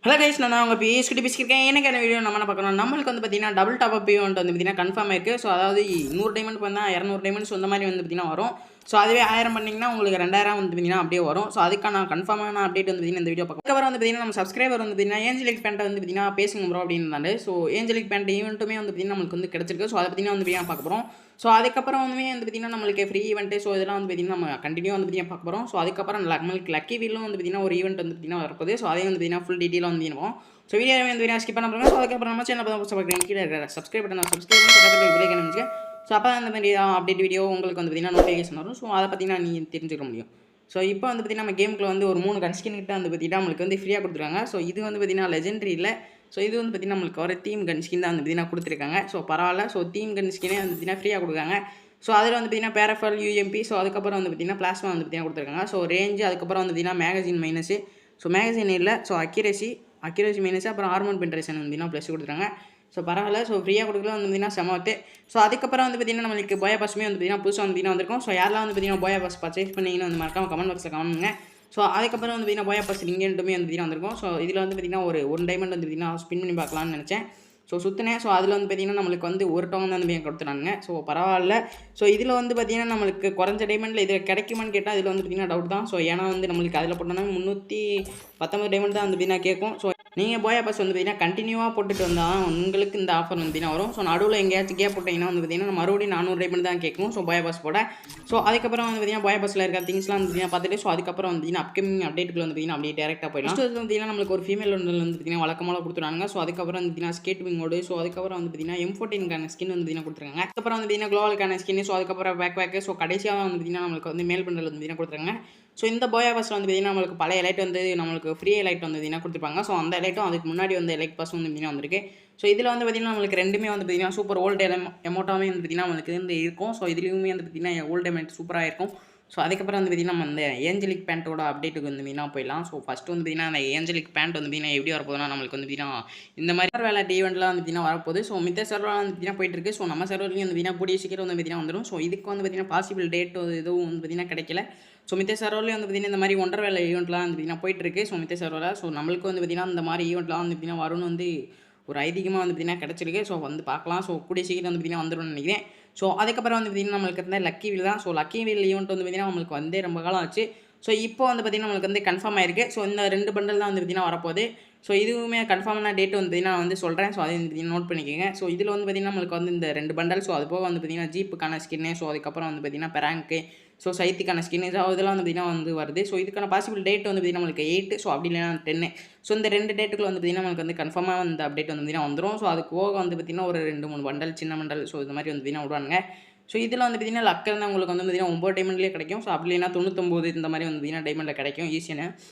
Hello guys, நான் உங்கள் பிஎஸ்கிட்ட பேசியிருக்கேன். எனக்கான வீடியோ நம்ம என்ன பார்க்கணும், நம்மளுக்கு வந்து பார்த்தீங்கன்னா டபுள் டாப் அப் ஈவெண்ட் வந்து பார்த்தீங்கன்னா கன்ஃபார்ம் ஆயிருக்கு. ஸோ அதாவது 100 டைமண்ட் வந்தால் 200 டைமண்ட்ஸ் அந்த மாதிரி வந்து பார்த்தீங்கன்னா வரும். ஸோ அதுவே 1000 பண்ணிங்கன்னா உங்களுக்கு 2000 வந்து பார்த்தீங்கன்னா அப்படியே வரும். ஸோ அதுக்கான கன்ஃபார்மான அப்டேட் வந்து பார்த்தீங்கன்னா இந்த வீடியோ பார்க்கலாம். அதுக்கப்புறம் வந்து பார்த்தீங்கன்னா நம்ம சப்ஸ்கிரைபர் வந்து பார்த்தீங்கன்னா ஏஞ்சலிக் பேண்ட்டை வந்து பார்த்தீங்கன்னா பேசுங்க ப்ரோ அப்படின்னு. ஸோ ஏஞ்சலிக் பேண்ட் ஈவெண்ட்டுமே வந்து பார்த்தீங்கன்னா நம்மளுக்கு வந்து கிடச்சிருக்கு. ஸோ அதை பார்த்தீங்கன்னா வந்து பார்த்தீங்கன்னா பார்க்க போகிறோம். ஸோ அதுக்கப்புறம் வந்து பார்த்தீங்கன்னா நம்மளுக்கு ஃப்ரீ ஈவெண்ட்டு ஸோ இதெல்லாம் வந்து பார்த்தீங்கன்னா நம்ம கண்டினியூ வந்து பார்த்தீங்கன்னா பார்க்க போகிறோம். ஸோ அதுக்கப்புறம் நம்மளுக்கு லக்கி வீலும் வந்து பார்த்தீங்கன்னா ஒரு ஈவெண்ட் வந்து பார்த்தீங்கன்னா வரப்போகுது. ஸோ அதையும் வந்து பார்த்தீங்கன்னா ஃபுல் டீட்டெயிலாக வந்து இருக்கும். ஸோ வீடியோ வந்து வீடியோ ஸ்கிப் பண்ண போகிறோம். ஸோ அதுக்கப்புறம் நம்ம சேனல் பார்க்குறேன் கீழே இருக்கிற சப்ஸ்கிரைப் பண்ண சப்ஸ்கிரைப் பண்ணி பக்கத்தில் விலை கணிச்சு. ஸோ அப்போ அந்த மாதிரி அப்டேட் வீடியோ உங்களுக்கு வந்து பார்த்தீங்கன்னா நோட்டிஃபிகேஷன் வரும். ஸோ அதை பார்த்தீங்கன்னா நீங்கள் தெரிஞ்சுக்க முடியும். ஸோ இப்போ வந்து பார்த்தீங்கன்னா நம்ம கேமுக்குள்ள வந்து ஒரு 3 கன்ஸ்கின் கிட்ட வந்து பார்த்தீங்கன்னா நம்மளுக்கு வந்து ஃப்ரீயாக கொடுத்துருக்காங்க. ஸோ இது வந்து பார்த்தீங்கன்னா லெஜெண்டரி இல்லை. ஸோ இது வந்து பார்த்தீங்கன்னா நம்மளுக்கு வர தீம் கன்ஸ்கின் தான் வந்து பார்த்தீங்கன்னா கொடுத்துருக்காங்க. ஸோ பரவாயில்ல. ஸோ தீம் கன்ஸ்கினே வந்து பார்த்தீங்கன்னா ஃப்ரீயாக கொடுக்குறாங்க. ஸோ அதில் வந்து பார்த்தீங்கன்னா பேரஃபல் யூஎம்பி ஸோ அதுக்கப்புறம் வந்து பார்த்தீங்கன்னா பிளாஸ்மா வந்து பார்த்தீங்கன்னா கொடுத்துருக்காங்க. ஸோ ரேஞ்சு அதுக்கப்புறம் வந்து பார்த்தீங்கன்னா மேகசின் மைனஸு. ஸோ மேகசின் இல்லை. ஸோ அக்யூரேசி மைனஸ் அப்புறம் ஹார்மோன் பென்ட்ரேஷன் வந்து பார்த்தீங்கன்னா ப்ளஸ் கொடுத்துருக்காங்க. ஸோ பரவாயில்ல. ஸோ ஃப்ரீயாக கொடுக்கல வந்து பார்த்தீங்கன்னா செமத்து. ஸோ அதுக்கப்புறம் வந்து பார்த்தீங்கன்னா நம்மளுக்கு போயா பாஸுமே வந்து பார்த்தீங்கன்னா புதுசாக வந்து பார்த்தீங்கன்னா வந்திருக்கும். ஸோ யாரெல்லாம் வந்து பார்த்தீங்கன்னா போயா பாஸ் பர்ச்சேஸ் பண்ணிங்கன்னு வந்து மறக்காம கமெண்ட் பாக்ஸில் கமெண்ட் பண்ணுங்க. ஸோ அதுக்கப்புறம் வந்து பார்த்தீங்கன்னா போயா பாஸ் ரிங்கென்ட்டுமே வந்து பார்த்தீங்கன்னா வந்திருக்கும். ஸோ இதில் வந்து பார்த்தீங்கன்னா ஒரு டைமண்ட் வந்து பார்த்தீங்கன்னா ஸ்பின் பண்ணி பார்க்கலாம்னு நினச்சேன். ஸோ சுற்றினேன். ஸோ அதில் வந்து பார்த்தீங்கன்னா நம்மளுக்கு வந்து ஒரு டவுன் தான் வந்து கொடுத்துட்டாங்க. ஸோ பரவாயில்ல. ஸோ இதில் வந்து பார்த்தீங்கன்னா நம்மளுக்கு குறைஞ்ச டைமண்டில் இதில் கிடைக்குமான்னு கேட்டால் இதில் வந்து பார்த்தீங்கன்னா டவுட் தான். ஸோ ஏன்னா வந்து நம்மளுக்கு அதில் போட்டோன்னா 319 டைமண்ட் தான் வந்து பார்த்தீங்கன்னா கேட்கும். ஸோ நீங்கள் போயா பாஸ் வந்து பார்த்தீங்கன்னா கண்டினியூவாக போட்டுட்டு வந்தால் உங்களுக்கு இந்த ஆஃபர் வந்து பார்த்தீங்கன்னா வரும். ஸோ நடுவில் எங்கேயாச்சும் கேப் போட்டிங்கன்னா வந்து பார்த்தீங்கன்னா மறுபடியும் 400 டைமண்ட் தான் கேட்கும். ஸோ போயா பாஸ் போட. ஸோ அதுக்கப்புறம் வந்து பார்த்தீங்கன்னா போயா பாஸில் இருக்க திங்ஸ்லாம் வந்து பார்த்தீங்கன்னா பார்த்துட்டு ஸோ அதுக்கப்புறம் வந்து பார்த்தீங்கன்னா அப்கமிங் அப்டேட்டுக்கு வந்து பார்த்தீங்கன்னா அப்படியே டேரெக்டாக போயிடலாம். ஃபஸ்ட்டு வந்து பார்த்தீங்கன்னா நம்மளுக்கு ஒரு ஃபீமேல் வந்து பார்த்தீங்கன்னா வழக்கமாக கொடுத்துருவாங்க. ஸோ அதுக்கப்புறம் வந்து பார்த்தீங்கன்னா ஸ்கேட் விங்கோடு. ஸோ அதுக்கப்புறம் வந்து பார்த்தீங்கன்னா M14க்கான ஸ்கின் வந்து பார்த்தீங்கன்னா கொடுத்துருக்காங்க. அதுக்கப்புறம் வந்து பார்த்தீங்கன்னா குளோவலுக்கான ஸ்கின். ஸோ அதுக்கப்புறம் பேக். ஸோ கடைசியாக வந்து பார்த்தீங்கன்னா நம்மளுக்கு வந்து மேல் பண்டல் வந்து பார்த்தீங்கன்னா கொடுத்துருக்காங்க. ஸோ இந்த போயா பாஸில் வந்து பார்த்தீங்கன்னா நம்மளுக்கு பழைய எலைட் வந்து நம்மளுக்கு ஃப்ரீ எலைட் வந்து பார்த்தீங்கன்னா கொடுத்துருப்பாங்க. ஸோ அந்த எலைட்டும் அதுக்கு முன்னாடி வந்து எலைட் பாஸ் வந்து பார்த்தீங்கன்னா வந்திருக்கு. ஸோ இதில் வந்து பார்த்தீங்கன்னா நம்மளுக்கு ரெண்டுமே வந்து பார்த்தீங்கன்னா சூப்பர் ஓல்டு எமௌண்ட்டாகவே வந்து பார்த்தீங்கன்னா நம்மளுக்கு வந்து இருக்கும். ஸோ இதுலேயுமே வந்து பார்த்தீங்கன்னா ஓல்டு எமௌண்ட் சூப்பராக இருக்கும். ஸோ அதுக்கப்புறம் வந்து பார்த்தீங்கன்னா நம்ம அந்த ஏஞ்சலிக் பேண்ட்டோட அப்டேட்டுக்கு வந்து பார்த்தீங்கன்னா போயிடலாம். ஸோ ஃபஸ்ட்டு வந்து பார்த்தீங்கன்னா அந்த ஏஞ்சலிக் பேண்ட் வந்து பார்த்தீங்கன்னா எப்படி வரப்போகுதுன்னா நம்மளுக்கு வந்து பார்த்தீங்கன்னா இந்த மாதிரி வேலை ஈவெண்ட்லாம் வந்து பார்த்தீங்கன்னா வரப்போகுது. ஸோ மித்த சர்வரெலாம் வந்து பார்த்தீங்கன்னா போயிட்டு இருக்கு. ஸோ நம்ம சர்வர்லையும் வந்து பார்த்தீங்கன்னா கூடிய சீக்கிரம் வந்து பார்த்தீங்கன்னா வந்துடும். ஸோ இதுக்கு வந்து பார்த்தீங்கன்னா பாசிபிள் டேட் எதுவும் வந்து பார்த்தீங்கன்னா கிடைக்கல. ஸோ மித்த சர்வர்லேயும் வந்து பார்த்தீங்கன்னா இந்த மாதிரி ஒன்றரை வேலை ஈவெண்ட்லாம் வந்து பார்த்தீங்கன்னா போயிட்டுருக்கு. ஸோ மித்த சர்வரில் ஸோ நம்மளுக்கு வந்து பார்த்தீங்கன்னா இந்த மாதிரி ஈவெண்ட்லாம் வந்து பார்த்தீங்கன்னா வரும்னு வந்து ஒரு ஐதீகமாக வந்து பார்த்தீங்கன்னா கிடச்சிருக்கு. ஸோ வந்து பார்க்கலாம். ஸோ கூடிய சீக்கிரம் வந்து பார்த்தீங்கன்னா வந்துடும் நினைக்கிறேன். ஸோ அதுக்கப்புறம் வந்து பார்த்தீங்கன்னா நம்மளுக்கு இருந்த லக்கி வீல் தான். ஸோ லக்கி வீல் ஈவெண்ட் வந்து பார்த்தீங்கன்னா நம்மளுக்கு வந்து ரொம்ப காலம் ஆச்சு. ஸோ இப்போ வந்து பார்த்தீங்கன்னா நம்மளுக்கு வந்து கன்ஃபார்ம் ஆயிருக்கு. ஸோ இந்த 2 பண்டல் தான் வந்து பார்த்தீங்கன்னா வரப்போகுது. ஸோ இதுவுமே கன்ஃபார்மான டேட் வந்து பார்த்தீங்கன்னா வந்து சொல்கிறேன். ஸோ அதை வந்து நோட் பண்ணிக்கோங்க. ஸோ இதில் வந்து பார்த்தீங்கன்னா நம்மளுக்கு வந்து இந்த 2 பண்டல். ஸோ அது போக வந்து பார்த்தீங்கன்னா ஜீப்புக்கான ஸ்கின்னு. ஸோ அதுக்கப்புறம் வந்து பார்த்தீங்கன்னா பெராங்க்கு. ஸோ சைத்துக்கான ஸ்கின்னு. ஸோ இதெல்லாம் வந்து பார்த்தீங்கன்னா வந்து வருது. ஸோ இதுக்கான பாசிபிள் டேட் வந்து பார்த்தீங்கன்னா நம்மளுக்கு 8. ஸோ அப்படி இல்லைனா 10. ஸோ இந்த 2 டேட்டுக்குள்ள வந்து பார்த்தீங்கன்னா நம்மளுக்கு வந்து கன்ஃபார்மாக அந்த அப்டேட் வந்து பார்த்தீங்கன்னா வந்துடும். ஸோ அதுக்கு போக வந்து பார்த்தீங்கன்னா ஒரு 2-3 பண்டல் சின்ன பண்டல். ஸோ இந்த மாதிரி வந்து பார்த்தீங்கன்னா விடுவாங்க. ஸோ இதில் வந்து பார்த்தீங்கன்னா லக் இருந்தால் உங்களுக்கு வந்து பார்த்தீங்கன்னா 9 டைமண்ட்லேயே கிடைக்கும். ஸோ அப்படி இல்லைனா 99 இந்த மாதிரி வந்து பார்த்தீங்கன்னா டைமண்டில் கிடைக்கும் ஈஸியான.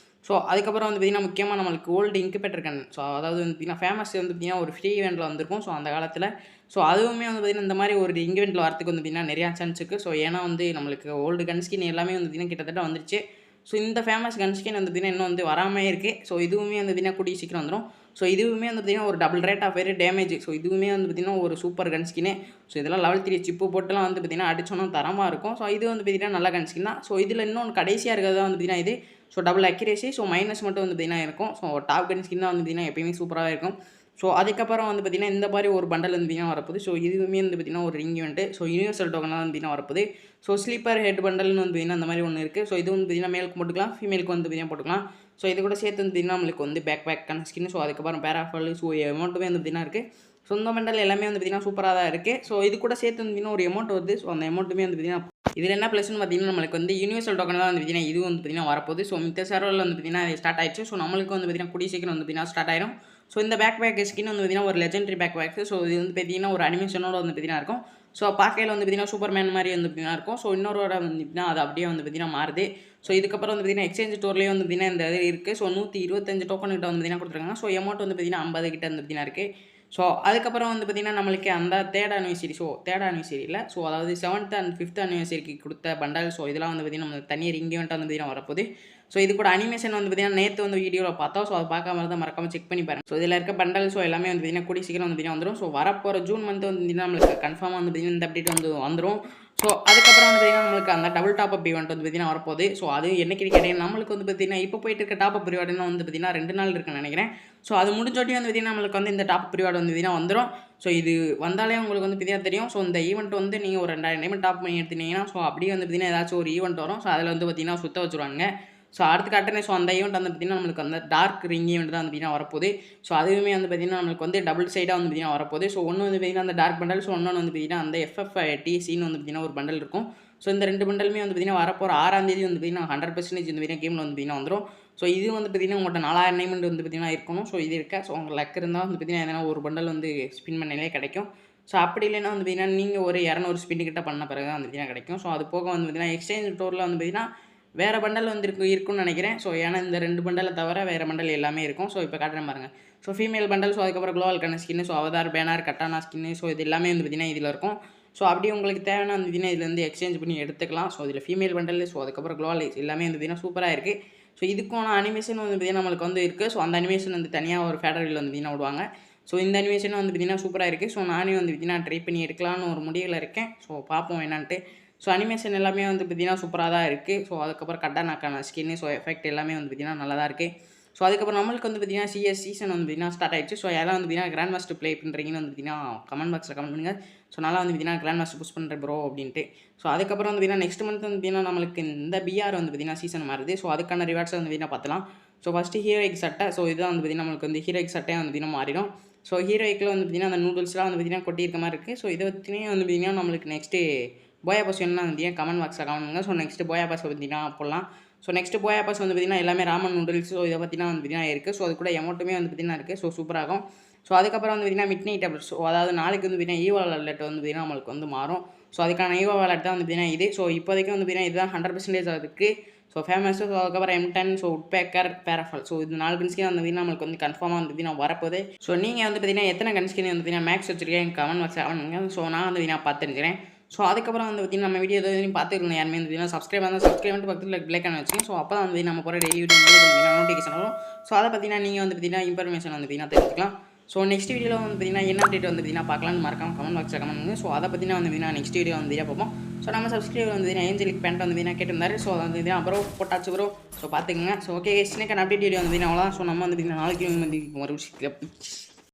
ஸோ அதுக்கப்புறம் வந்து பார்த்தீங்கன்னா முக்கியமாக நம்மளுக்கு ஓல்டு இன்குபேட்டர் கன். ஸோ அதாவது வந்து பார்த்தீங்கன்னா ஃபேமஸ் வந்து பார்த்தீங்கன்னா ஒரு ஃப்ரீ ஈவெண்ட்டில் வந்திருக்கும். ஸோ அந்த காலத்தில் ஸோ அதுவுமே வந்து பார்த்தீங்கன்னா இந்த மாதிரி ஒரு ஈவெண்ட்டில் வரத்துக்கு வந்து பார்த்தீங்கன்னா நிறையா சான்ஸ் இருக்குது. ஸோ ஏன்னா வந்து நம்மளுக்கு ஓல்டு கன்ஸ்கின் எல்லாமே வந்து பார்த்தீங்கன்னா கிட்டத்தட்ட வந்துருச்சு. ஸோ இந்த ஃபேமஸ் கன்ஸ்கின் வந்து பார்த்தீங்கன்னா இன்னும் வந்து வராமல் இருக்குது. ஸோ இதுவுமே வந்து பார்த்தீங்கன்னா கூடிய சீக்கிரம் வந்துடும். ஸோ இதுவுமே வந்து பார்த்தீங்கன்னா ஒரு double rate of damage. So இதுவுமே வந்து பார்த்தீங்கன்னா ஒரு சூப்பர் கன்ஸ்கின்னு. ஸோ இதெல்லாம் லெவல் 3 சிப்பு போட்டுலாம் வந்து பார்த்தீங்கன்னா அடிச்சோன்னா தரமாக இருக்கும். ஸோ இது வந்து பார்த்தீங்கன்னா நல்ல கன்ஸ்கின் தான். ஸோ இதில் இன்னொன்று கடைசியாக இருக்கிறது தான் வந்து பார்த்தீங்கன்னா இது. So double accuracy. So minus மட்டும் வந்து பார்த்தீங்கன்னா இருக்கும். ஸோ டாப் கன்ஸ்கின் தான் வந்து பார்த்தீங்கன்னா எப்பயுமே சூப்பராக இருக்கும். ஸோ அதுக்கப்புறம் வந்து பார்த்தீங்கன்னா இந்த மாதிரி ஒரு பண்டல் வந்து பார்த்தீங்கன்னா வரப்போகுது. ஸோ இதுவுமே வந்து பார்த்தீங்கன்னா ஒரு ரிங் ஈவெண்ட்டு. ஸோ யூனிவர்சல் டோக்கனாக வந்து பார்த்தீங்கன்னா வரப்போகுது. ஸோ ஸ்லீப்பர் ஹெட் பண்டல்னு வந்து பார்த்தீங்கன்னா அந்த மாதிரி ஒன்று இருக்குது. ஸோ இது வந்து பார்த்தீங்கன்னா மேலுக்கு போட்டுக்கலாம், ஃபீமேலுக்கு வந்து பார்த்தீங்கன்னா போட்டுக்கலாம். ஸோ இது கூட சேர்த்து வந்து பார்த்தீங்கன்னா நம்மளுக்கு வந்து பேக்கான ஸ்கின். ஸோ அதுக்கப்புறம் பேராஃபல். ஸோ அமௌண்ட்டுமே வந்து பார்த்தீங்கன்னா இருக்குது. ஸோ இந்த பண்டல் எல்லாமே வந்து பார்த்தீங்கன்னா சூப்பராக தான் இருக்குது. ஸோ இது கூட சேர்த்து வந்து பார்த்தீங்கன்னா ஒரு அமௌண்ட் வருது. ஸோ அந்த அமௌண்ட்டுமே வந்து பார்த்தீங்கன்னா இதில் என்ன ப்ளஸ்ன்னு பார்த்தீங்கன்னா நம்மளுக்கு வந்து யூனிவர்சல் டோக்கன் தான் வந்து பார்த்தீங்கன்னா இது வந்து பார்த்தீங்கன்னா வரப்போகுது. ஸோ மித்த சர்வரில் வந்து பார்த்தீங்கன்னா ஸ்டார்ட் ஆயிடுச்சு. ஸோ நம்மளுக்கு வந்து பார்த்தீங்கன்னா கூடிய சீக்கிரம் வந்து பார்த்தீங்கன்னா ஸ்டார்ட் ஆயிரும். ஸோ இந்த பேக் ஸ்கின் வந்து பார்த்தீங்கன்னா ஒரு லெஜெண்டரி பேக். ஸோ இது வந்து பார்த்தீங்கன்னா ஒரு அனிமேஷனோட வந்து பார்த்தீங்கன்னா இருக்கும். ஸோ பார்க்கையில் வந்து பார்த்தீங்கன்னா சூப்பர்மேன் மாதிரி வந்து பார்த்தீங்கன்னா இருக்கும். ஸோ இன்னொரு வந்து பார்த்தீங்கன்னா அது அப்படியே வந்து பார்த்தீங்கன்னா மாறுது. ஸோ இதுக்கப்புறம் வந்து பார்த்தீங்கன்னா எக்ஸ்சேஞ்ச் ஸ்டோர்லேயே வந்து பார்த்தீங்கன்னா இந்த இது இருக்குது. ஸோ 125 டோக்கன் கிட்ட வந்து பார்த்தீங்கன்னா கொடுத்துருக்காங்க. ஸோ அமௌண்ட் வந்து பார்த்தீங்கன்னா 50 கிட்ட வந்து பார்த்தீங்கன்னா இருக்குது. ஸோ அதுக்கப்புறம் வந்து பார்த்தீங்கன்னா நம்மளுக்கு அந்த third anniversary. So third anniversary இல்லை. ஸோ அதாவது 7th and 5th அனிவர்சரிக்கு கொடுத்த பண்டல். ஸோ இதெல்லாம் வந்து பார்த்தீங்கன்னா நம்ம தனியாக ரிங் ஈவெண்ட்டாக வந்து பார்த்தீங்கன்னா வரப்போகுது. ஸோ இது கூட அனிமேஷன் வந்து பார்த்தீங்கன்னா நேற்று வந்து வீடியோவில் பார்த்தோம். ஸோ அதை பார்க்காம இருந்தால் மறக்காம செக் பண்ணி பாருங்கள். ஸோ இதில் இருக்க பண்டல் ஸோ எல்லாமே வந்து பார்த்தீங்கன்னா கூடிய சீக்கிரம் வந்து பார்த்தீங்கன்னா வந்துடும். ஸோ வரப்போகிற ஜூன் மந்த் வந்து பார்த்தீங்கன்னா நம்மளுக்கு கன்ஃபார்மாக வந்து பார்த்தீங்கன்னா இந்த அப்டேட் வந்து வந்துடும். ஸோ அதுக்கப்புறம் வந்து பார்த்தீங்கன்னா நம்மளுக்கு அந்த டபுள் டாப் அப் ஈவெண்ட் வந்து பார்த்தீங்கன்னா வரப்போகுது. ஸோ அது என்னைக்குன்னு கேட்டீங்கன்னா நம்மளுக்கு வந்து பார்த்தீங்கன்னா இப்போ போயிட்டு இருக்க டாப் அப் ரிவார்டுன்னு வந்து பார்த்தீங்கன்னா 2 நாள் இருக்குன்னு நினைக்கிறேன். ஸோ அது முடிஞ்சோட்டி வந்து பார்த்தீங்கன்னா நம்மளுக்கு வந்து இந்த டாப் அப் ரிவார்டு வந்து பார்த்தீங்கன்னா வந்துடும். ஸோ இது வந்தாலே உங்களுக்கு வந்து பார்த்தீங்கன்னா தெரியும். ஸோ இந்த ஈவெண்ட் வந்து நீங்கள் ஒரு 2000 டைமண்ட் டாப் பண்ணி எடுத்துட்டீங்கன்னா ஸோ அப்படியே வந்து பார்த்தீங்கன்னா ஏதாச்சும் ஒரு ஈவெண்ட் வரும். ஸோ அதில் வந்து பார்த்தீங்கன்னா சுத்த வச்சுருவாங்க. ஸோ அடுத்து காட்டுறேன். ஸோ அந்த ஈவெண்ட் வந்து பார்த்தீங்கன்னா நம்மளுக்கு அந்த டார்க் ரிங் ஈவெண்ட் தான் வந்து பார்த்தீங்கன்னா வரப்போகுது. ஸோ அதுவுமே வந்து பார்த்தீங்கன்னா நம்மளுக்கு வந்து டபுள் சைடாக வந்து பார்த்தீங்கன்னா வரப்போகுது. ஸோ ஒன்று வந்து பார்த்தீங்கன்னா அந்த டார்க் பண்டல், ஸோ இன்னொன்று வந்து பார்த்தீங்கன்னா அந்த FFTCன்னு வந்து பார்த்தீங்கன்னா ஒரு பண்டல் இருக்கும். ஸோ இந்த 2 பண்டலுமே வந்து பார்த்தீங்கன்னா வரப்போகிற 6ஆம் தேதி வந்து பார்த்தீங்கன்னா 100% இந்த பார்த்தீங்கன்னா கேமில் வந்து பார்த்தீங்கன்னா வந்துடும். ஸோ இது வந்து பார்த்தீங்கன்னா உங்கள்கிட்ட 4000 டைமண்ட் வந்து பார்த்தீங்கன்னா இருக்கணும். ஸோ இது இருக்கா. ஸோ உங்கள் லக் இருந்தால் வந்து பார்த்தீங்கன்னா எதனா ஒரு பண்டல் வந்து ஸ்பின் பண்ணாலே கிடைக்கும். ஸோ அப்படி இல்லைன்னா வந்து பார்த்தீங்கன்னா நீங்கள் ஒரு 200 ஸ்பின் கிட்ட பண்ண பிறகு தான் வந்து பார்த்தீங்கன்னா கிடைக்கும். ஸோ அது போக வந்து பார்த்தீங்கன்னா எக்ஸ்சேஞ்ச் ஸ்டோரில் வந்து பார்த்தீங்கன்னா வேறு பண்டல் வந்து இருக்குன்னு நினைக்கிறேன். ஸோ ஏன்னா இந்த 2 பண்டலை தவிர வேறு பண்டல் எல்லாமே இருக்கும். ஸோ இப்போ காட்டுறேன் பாருங்கள். ஸோ ஃபீமேல் பண்டல், ஸோ அதுக்கப்புறம் குளோவல் கண்ண skin, so avatar, banner, katana skin, so இது எல்லாமே வந்து பார்த்தீங்கன்னா இதில் இருக்கும். ஸோ அப்படி உங்களுக்கு தேவையான வந்து பார்த்தீங்கன்னா இதில் வந்து எக்ஸ்சேஞ்ச் பண்ணி எடுத்துக்கலாம். ஸோ இதில் ஃபீமேல் பண்டல், ஸோ அதுக்கப்புறம் குளோவல் எல்லாமே வந்து பார்த்தீங்கன்னா சூப்பராக இருக்குது. ஸோ இதுக்கான அனிமேஷன் வந்து பார்த்தீங்கன்னா நம்மளுக்கு வந்து இருக்குது. ஸோ அந்த அனிமேஷன் வந்து தனியாக ஒரு ஃபேடரில் வந்து பார்த்தீங்கன்னா விடுவாங்க. ஸோ இந்த அனிமேஷன் வந்து பார்த்தீங்கன்னா சூப்பராக இருக்குது. ஸோ நானே வந்து பார்த்தீங்கன்னா ட்ரை பண்ணி எடுக்கலான்னு ஒரு முடிவில் இருக்கேன். ஸோ பார்ப்போம் என்னன்ட்டு. ஸோ அனிமேஷன் எல்லாமே வந்து பார்த்தீங்கன்னா சூப்பராக தான் இருக்குது. ஸோ அதுக்கப்புறம் கட்டானாக்கான ஸ்கின்னு, ஸோ எஃபெக்ட் எல்லாமே வந்து பார்த்தீங்கன்னா நல்லா தான் இருக்குது. ஸோ அதுக்கப்புறம் நம்மளுக்கு வந்து பார்த்தீங்கன்னா CS சீசன் வந்து பார்த்தீங்கன்னா ஸ்டார்ட் ஆயிடுச்சு. ஸோ யாரெல்லாம் வந்து பார்த்தீங்கன்னா கிராண்ட் மாஸ்டர் ப்ளே பண்ணுறீங்கன்னு வந்து பார்த்தீங்கன்னா கமெண்ட் பாக்ஸில் கமெண்ட் பண்ணுங்கள். ஸோ நல்லா வந்து பார்த்தீங்கன்னா கிராண்ட் மாஸ்டர் புஷ் பண்ணுறேன் ப்ரோ அப்படின்ட்டு. ஸோ அதுக்கப்புறம் வந்து பார்த்தீங்கன்னா நெக்ஸ்ட் மந்த் வந்து பார்த்தீங்கன்னா நம்மளுக்கு இந்த BR வந்து பார்த்தீங்கன்னா சீசன் மாறுது. ஸோ அதுக்கான ரிவார்ட்ஸ் வந்து பார்த்தீங்கன்னா பார்த்தலாம். ஸோ ஃபஸ்ட்டு ஹீரோயிக் சட்டை. ஸோ இதுதான் வந்து பார்த்தீங்கன்னா நம்மளுக்கு வந்து ஹீரோயிக் சட்டையாக வந்து பார்த்தீங்கன்னா மாறிடும். ஸோ ஹீரோயிக்கில் வந்து பார்த்தீங்கன்னா அந்த நூடுல்ஸ்லாம் வந்து பார்த்தீங்கன்னா கொட்டியிருக்க மாதிரி இருக்குது. ஸோ இதை வச்சுனே வந்து பார்த்தீங்கன்னா நம்மளுக்கு நெக்ஸ்ட்டு போயா பாஸ் வேணும்னா வந்து கமெண்ட் பாக்ஸில் கமெண்ட் பண்ணுங்கள். ஸோ நெக்ஸ்ட்டு போயா பாஸ் பார்த்தீங்கன்னா போடலாம். ஸோ நெக்ஸ்ட்டு போயா பாஸ் வந்து பார்த்தீங்கன்னா எல்லாமே ராமன் நூடுல்ஸ், ஸோ இதை பற்றினா வந்து பார்த்தீங்கன்னா இருக்குது. ஸோ அது கூட எமௌண்ட்டுமே வந்து பார்த்தீங்கன்னா இருக்குது. ஸோ சூப்பராகும். ஸோ அதுக்கப்புறம் வந்து பார்த்தீங்கன்னா மிட் நைட் அப்டேட். ஸோ அதாவது நாளைக்கு வந்து பார்த்தீங்கன்னா ஈவோ வாலெட் வந்து பார்த்தீங்கன்னா நம்மளுக்கு வந்து மாறும். ஸோ அதுக்கான ஈவோ வாலெட் தான் வந்து பார்த்தீங்கன்னா இது. ஸோ இப்போதைக்கு வந்து பார்த்தீங்கன்னா இதுதான் 100% அதுக்கு. So famous. ஸோ அதுக்கப்புறம் M10, ஸோ உட்பேக்கர், பேராஃபால். ஸோ இது 4 கன்ஸ்கின் வந்து பார்த்தீங்கன்னா நம்மளுக்கு வந்து கன்ஃபார்மாக வந்து பார்த்தீங்கன்னா வரப்போகுது. ஸோ நீங்கள் வந்து பார்த்தீங்கன்னா எத்தனை கன்ஸ்கின் வந்து பார்த்தீங்கன்னா மேக்ஸ் வச்சிருக்கேன் கமெண்ட் பாக்ஸில் கமெண்ட் பண்ணுங்கள். ஸோ நான் வந்து பார்த்தீங்கன்னா பார்த்து தெரிஞ்சுக்கிறேன். ஸோ அதுக்கப்புறம் வந்து பார்த்தீங்கன்னா நம்ம வீடியோ எதுவும் பார்த்துருக்கணும் யாருமே வந்து பார்த்தீங்கன்னா சப்ஸ்கிரைப் பண்ணிட்டு பக்கத்தில் பிளேக்கான வச்சுக்கோங்க. ஸோ அப்போ தான் வந்து நம்ம போகிற டெய்லி வீடியோ வந்து பார்த்தீங்கன்னா நோட்டிஃபிகேஷன் வரும். ஸோ அதை பார்த்தீங்கன்னா நீங்கள் வந்து பார்த்தீங்கன்னா இன்ஃபர்மேஷன் வந்து பார்த்தீங்கன்னா தெரிஞ்சுக்கலாம். ஸோ நெக்ஸ்ட் வீடியோவில் வந்து பார்த்தீங்கன்னா என்ன அப்டேட் வந்து பார்த்தீங்கன்னா பார்க்கலாம்னு மறக்காம கமெண்ட் பாக்ஸில் கமெண்ட் பண்ணுங்கள். ஸோ அதை பார்த்தீங்கன்னா வந்து பார்த்தீங்கன்னா நெக்ஸ்ட் வீடியோ வந்து பார்ப்போம். ஸோ நம்ம சப்ஸ்கிரைபர் வந்து பார்த்தீங்கன்னா ஏஞ்சலிக் பேண்ட் வந்து பார்த்தீங்கன்னா கேட்டிருந்தாரு. ஸோ அது வந்து ப்ரோ போட்டாச்சு ப்ரோ. ஸோ பார்த்துக்கங்க. So okay next update video வந்து பார்த்தீங்கன்னா அவ்வளோதான். ஸோ நம்ம வந்து பார்த்தீங்கன்னா நாளைக்கு வந்து ஒரு